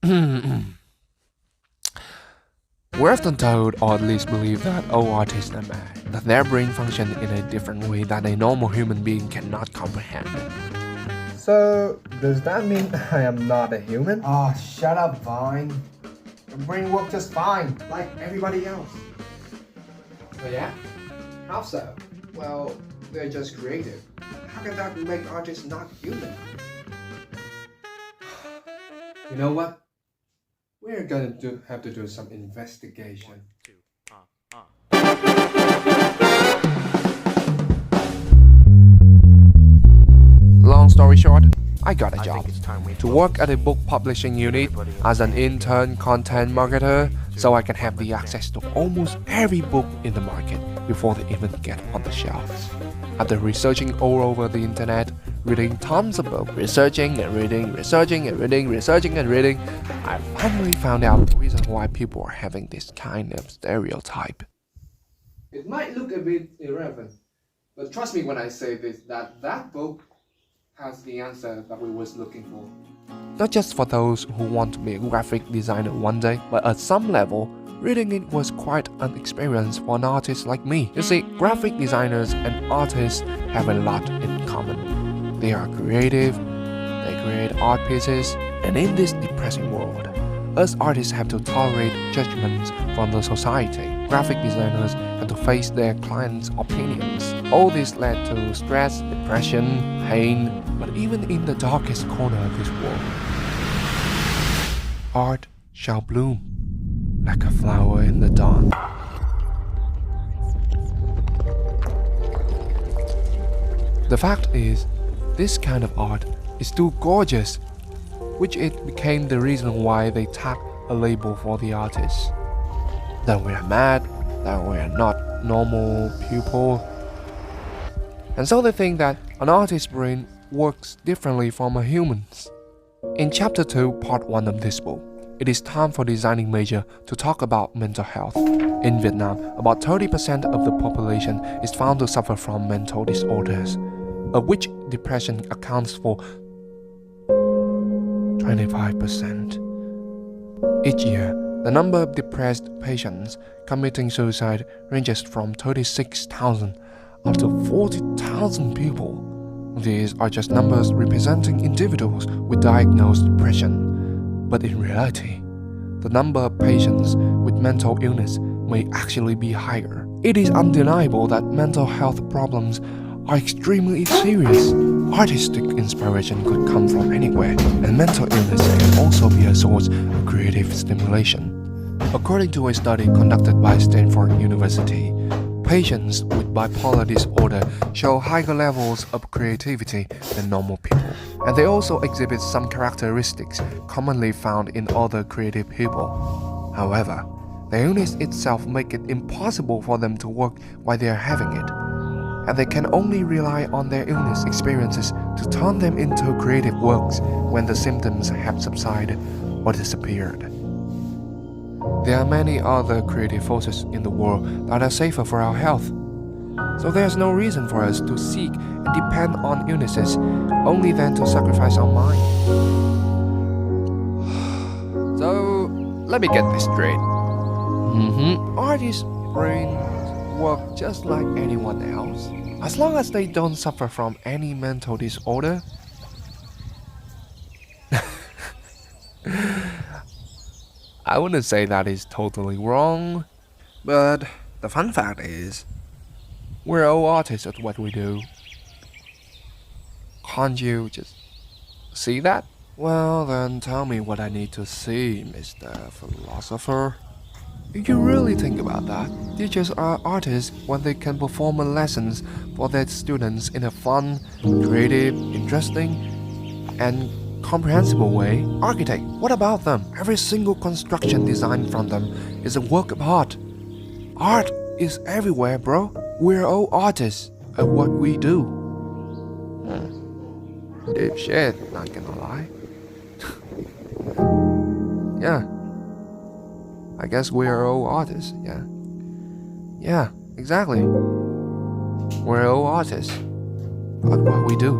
We're often told, or at least believe, that all artists are mad, that their brain function in a different way that a normal human being cannot comprehend. So, does that mean I am not a human? Oh, shut up, Vine. Your brain works just fine, like everybody else. Oh yeah? How so? Well, they're just creative. How can that make artists not human? You know what? We're gonna have to do some investigation. Long story short, I got a job to work at a book publishing unit as an intern content marketer so I can have the access to almost every book in the market before they even get on the shelves. After researching all over the internet, reading tons of books, researching and reading, I finally found out the reason why people are having this kind of stereotype. It might look a bit irrelevant, but trust me when I say this, that book has the answer that we was looking for. Not just for those who want to be a graphic designer one day, but at some level, reading it was quite an experience for an artist like me. You see, graphic designers and artists have a lot in common. They are creative, they create art pieces, and in this depressing world, us artists have to tolerate judgments from the society. Graphic designers have to face their clients' opinions. All this led to stress, depression, pain, but even in the darkest corner of this world, art shall bloom like a flower in the dawn. The fact is, this kind of art is too gorgeous, which it became the reason why they tagged a label for the artists. That we are mad, that we are not normal people. And so they think that an artist's brain works differently from a human's. In Chapter 2, Part 1 of this book, it is time for designing major to talk about mental health. In Vietnam, about 30% of the population is found to suffer from mental disorders, of which depression accounts for 25%. Each year, the number of depressed patients committing suicide ranges from 36,000 up to 40,000 people. These are just numbers representing individuals with diagnosed depression. But in reality, the number of patients with mental illness may actually be higher. It is undeniable that mental health problems are extremely serious. Artistic inspiration could come from anywhere, and mental illness can also be a source of creative stimulation. According to a study conducted by Stanford University, patients with bipolar disorder show higher levels of creativity than normal people, and they also exhibit some characteristics commonly found in other creative people. However, the illness itself makes it impossible for them to work while they are having it, and they can only rely on their illness experiences to turn them into creative works when the symptoms have subsided or disappeared. There are many other creative forces in the world that are safer for our health. So there's no reason for us to seek and depend on illnesses only then to sacrifice our mind. So, let me get this straight. Artists' brains work just like anyone else, as long as they don't suffer from any mental disorder. I wouldn't say that is totally wrong, but the fun fact is, we're all artists at what we do. Can't you just see that? Well, then tell me what I need to see, Mr. Philosopher. If you really think about that, teachers are artists when they can perform lessons for their students in a fun, creative, interesting, and comprehensible way. Architect, what about them? Every single construction designed from them is a work of art. Art is everywhere, bro. We're all artists at what we do. Deep shit, not gonna lie. Yeah. I guess we're all artists, yeah. Yeah, exactly. We're all artists at what we do.